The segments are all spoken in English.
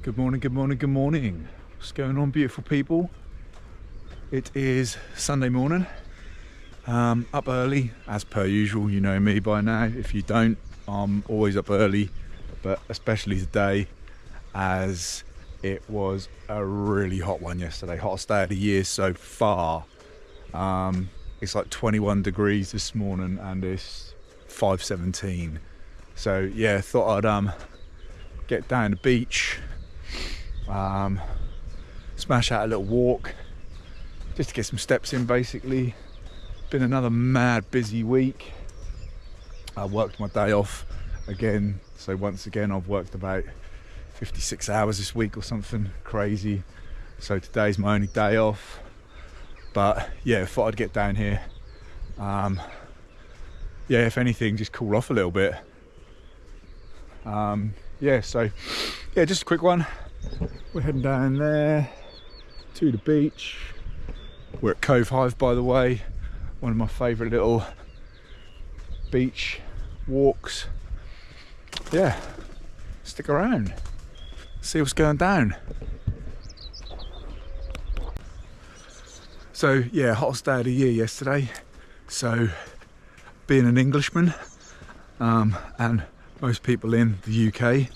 Good morning, good morning, good morning. What's going on, beautiful people? It is Sunday morning. Up early, as per usual. You know me by now. If you don't, I'm always up early, but especially today, as it was a really hot one yesterday. Hottest day of the year so far. It's like 21 degrees this morning, and it's 5:17. So yeah, thought I'd get down the beach. Smash out a little walk just to get some steps in. Basically, been another mad busy week. I worked my day off again, so once again I've worked about 56 hours this week or something crazy. So today's my only day off, but yeah, thought I'd get down here. Yeah, if anything, just cool off a little bit. Yeah, so yeah, just a quick one. We're heading down there to the beach. We're at Cove Hive, by the way, one of my favourite little beach walks. Yeah, stick around, see what's going down. So yeah, hottest day of the year yesterday. So being an Englishman, and most people in the UK,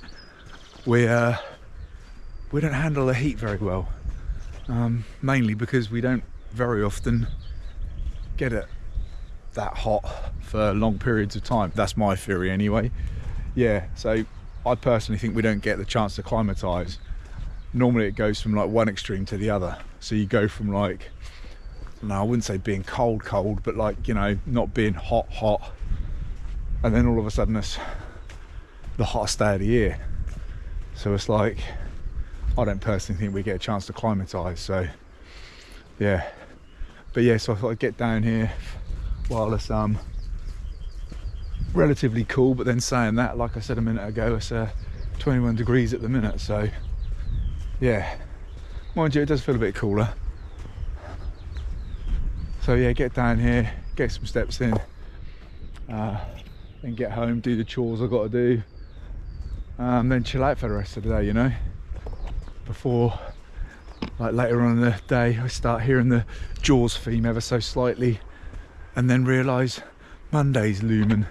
we don't handle the heat very well, mainly because we don't very often get it that hot for long periods of time. That's my theory anyway. Yeah, so I personally think we don't get the chance to acclimatise. Normally it goes from like one extreme to the other. So you go from like, no, I wouldn't say being cold, but like, you know, not being hot, and then all of a sudden it's the hottest day of the year. So it's like, I don't personally think we get a chance to acclimatise, so yeah. But yeah, so I thought I'd get down here while it's relatively cool, but then saying that, like I said a minute ago, it's 21 degrees at the minute, so yeah. Mind you, it does feel a bit cooler. So yeah, get down here, get some steps in, then get home, do the chores I've got to do, then chill out for the rest of the day, you know, before like later on in the day I start hearing the Jaws theme ever so slightly and then realise Monday's looming.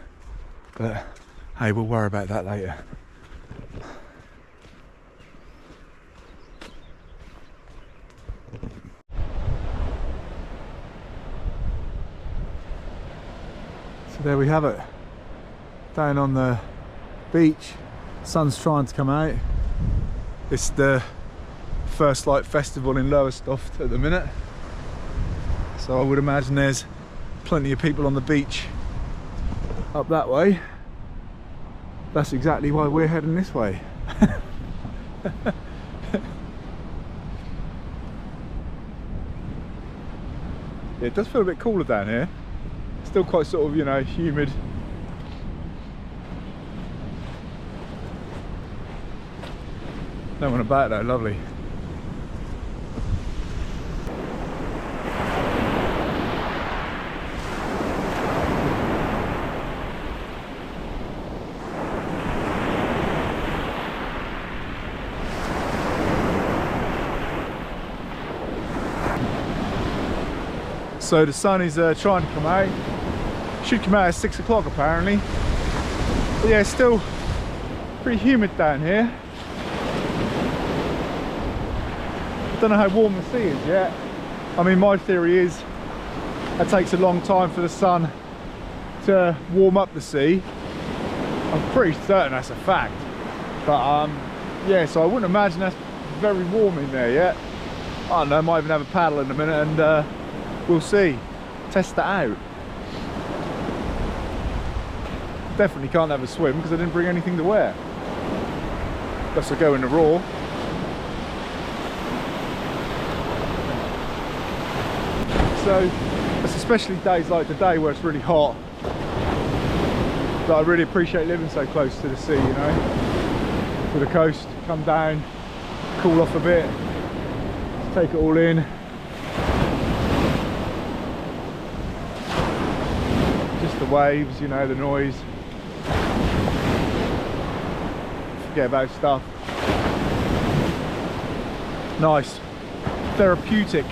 But hey, we'll worry about that later. So there we have it, down on the beach. Sun's trying to come out. It's the first light festival in Lowestoft at the minute, so I would imagine there's plenty of people on the beach up that way. That's exactly why we're heading this way. Yeah, it does feel a bit cooler down here. Still quite sort of, you know, humid. No one about though, lovely. So the sun is trying to come out. Should come out at 6 o'clock apparently. But yeah, it's still pretty humid down here. I don't know how warm the sea is yet. I mean, my theory is it takes a long time for the sun to warm up the sea. I'm pretty certain that's a fact. But yeah, so I wouldn't imagine that's very warm in there yet. I don't know, might even have a paddle in a minute and we'll see. Test that out. Definitely can't have a swim because I didn't bring anything to wear. Unless I go in the raw. So it's especially days like today where it's really hot that I really appreciate living so close to the sea, you know, to the coast. Come down, cool off a bit, just take it all in. Just the waves, you know, the noise. Forget about stuff. Nice. Therapeutic.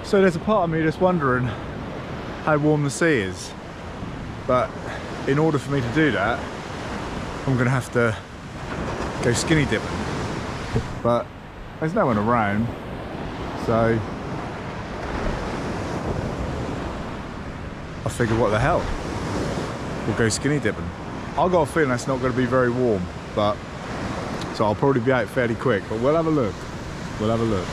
So there's a part of me that's wondering how warm the sea is, but in order for me to do that, I'm gonna have to go skinny dipping. But there's no one around, so I figured, what the hell? We'll go skinny dipping. I've got a feeling that's not gonna be very warm, but so I'll probably be out fairly quick, but we'll have a look. We'll have a look.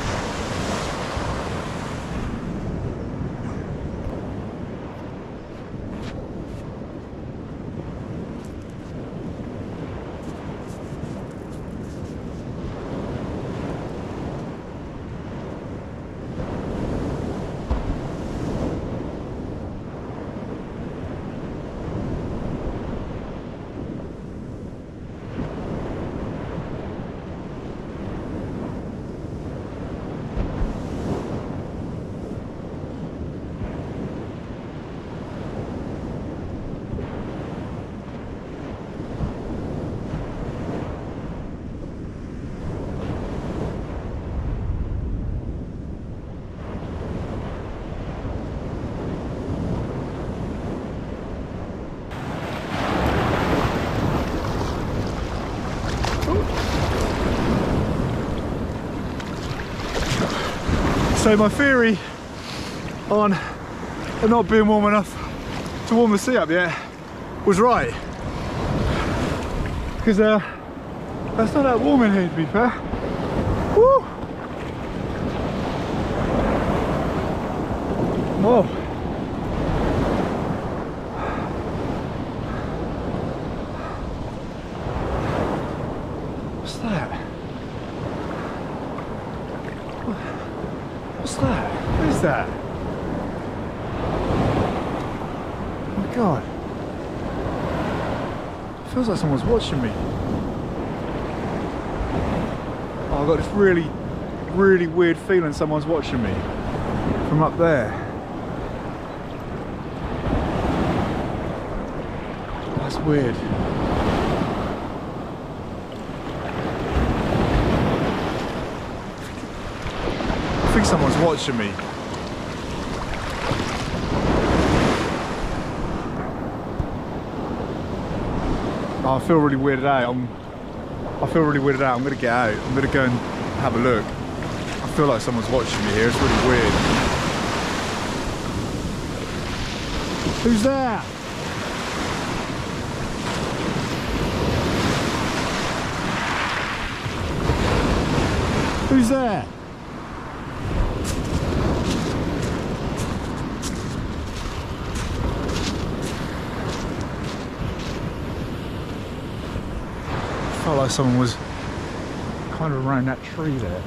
So my theory on it not being warm enough to warm the sea up yet was right, because that's not that warm in here, to be fair. Woo! Whoa! What's that? What's that? What is that? Oh my God. It feels like someone's watching me. Oh, I've got this really, really weird feeling someone's watching me from up there. That's weird. I think someone's watching me. Oh, I feel really weirded out. I feel really weirded out. I'm gonna get out. I'm gonna go and have a look. I feel like someone's watching me here. It's really weird. Who's there? Who's there? I felt like someone was kind of around that tree there.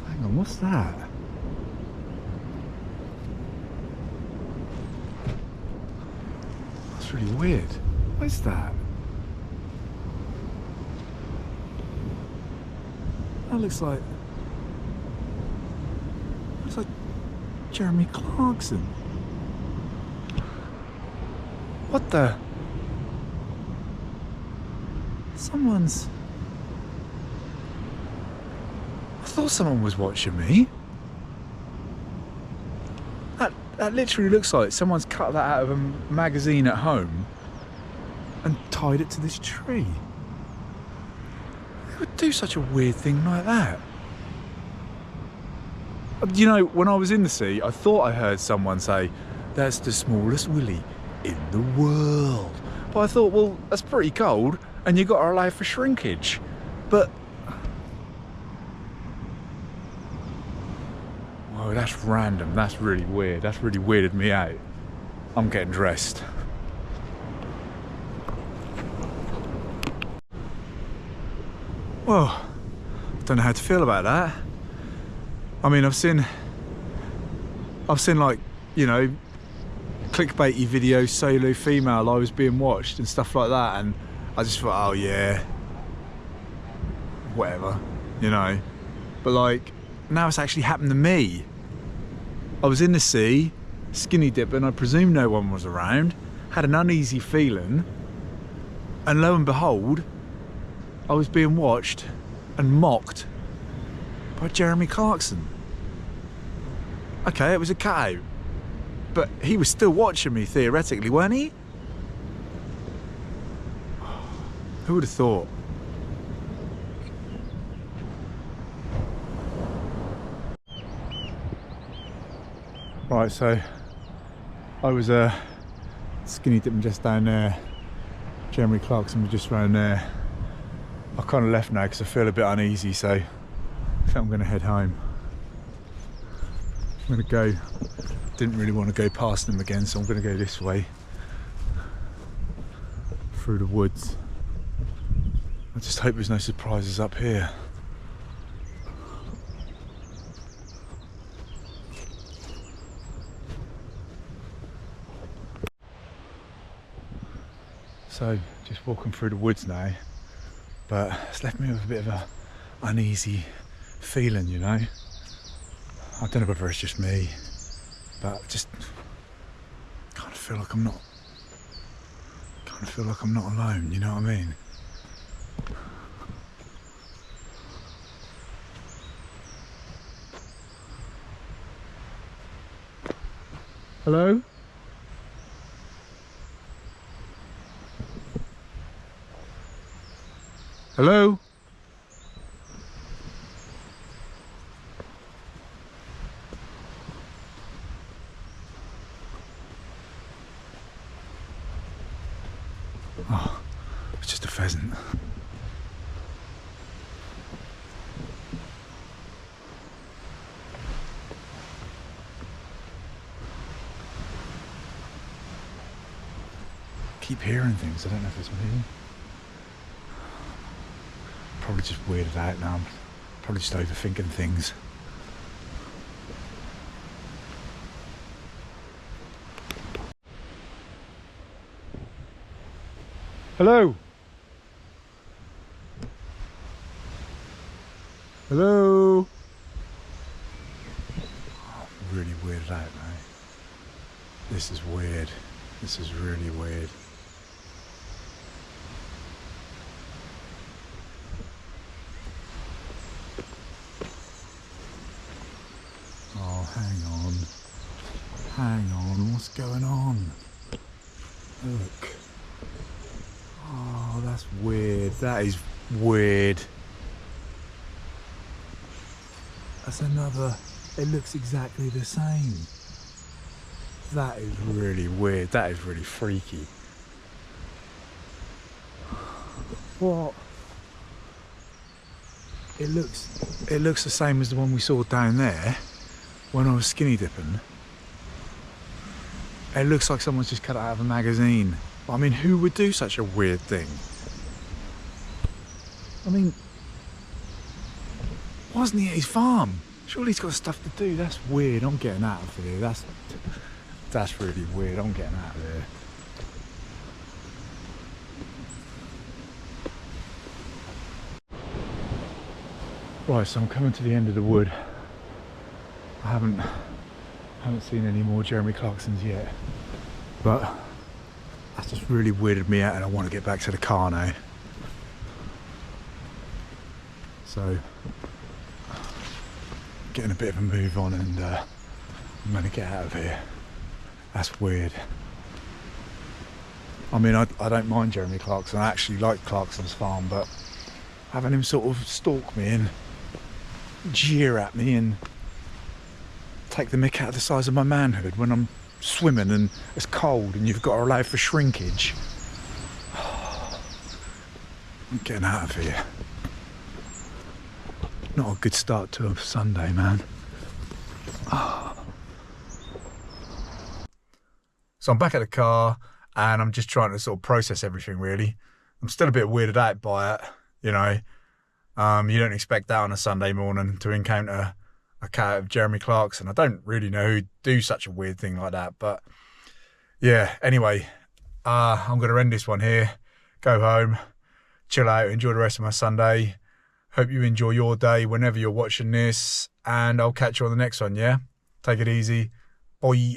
Hang on, what's that? Really weird. What is that? That looks like Jeremy Clarkson. What the? Someone's... I thought someone was watching me. That literally looks like someone's cut that out of a magazine at home and tied it to this tree. Who would do such a weird thing like that? You know, when I was in the sea, I thought I heard someone say, that's the smallest willy in the world. But I thought, well, that's pretty cold, and you got to allow for shrinkage. But oh, that's random. That's really weird. That's really weirded me out. I'm getting dressed. Well, I don't know how to feel about that. I mean, I've seen like, you know, clickbaity videos, solo female, I was being watched and stuff like that, and I just thought, oh yeah, whatever, you know. But like, now it's actually happened to me. I was in the sea, skinny dipping, I presume no one was around, had an uneasy feeling, and lo and behold, I was being watched and mocked by Jeremy Clarkson. Okay, it was a cat out, but he was still watching me theoretically, weren't he? Who would have thought? Right, so I was skinny dipping just down there. Jeremy Clarkson was just round there. I kind of left now because I feel a bit uneasy, so I think I'm going to head home. I'm going to go, didn't really want to go past them again, so I'm going to go this way through the woods. I just hope there's no surprises up here. So just walking through the woods now, but it's left me with a bit of a uneasy feeling, you know. I don't know whether it's just me, but just kind of feel like I'm not alone, you know what I mean? Hello? Hello? Oh, it's just a pheasant. Keep hearing things, I don't know if it's me. Probably just weirded out now. I'm probably just overthinking things. Hello? Hello? Oh, I'm really weirded out now. This is weird. This is really weird. Hang on, what's going on? Look. Oh, that's weird. That is weird. That's another, it looks exactly the same. That is really weird. That is really freaky. What? It looks the same as the one we saw down there when I was skinny dipping. It looks like someone's just cut it out of a magazine. I mean, who would do such a weird thing? I mean, wasn't he at his farm? Surely he's got stuff to do. That's weird. I'm getting out of here. That's really weird. I'm getting out of here. Right, so I'm coming to the end of the wood. I haven't seen any more Jeremy Clarksons yet, but that's just really weirded me out, and I want to get back to the car now. So, getting a bit of a move on, and I'm going to get out of here. That's weird. I mean, I don't mind Jeremy Clarkson. I actually like Clarkson's farm, but having him sort of stalk me and jeer at me and take the mick out of the size of my manhood when I'm swimming and it's cold and you've got to allow for shrinkage. I'm getting out of here. Not a good start to a Sunday, man. So I'm back at the car and I'm just trying to sort of process everything, really. I'm still a bit weirded out by it, you know. You don't expect that on a Sunday morning to encounter a cat of Jeremy Clarkson. I don't really know who'd do such a weird thing like that, but yeah, anyway, I'm going to end this one here, go home, chill out, enjoy the rest of my Sunday. Hope you enjoy your day whenever you're watching this, and I'll catch you on the next one, yeah? Take it easy. Bye.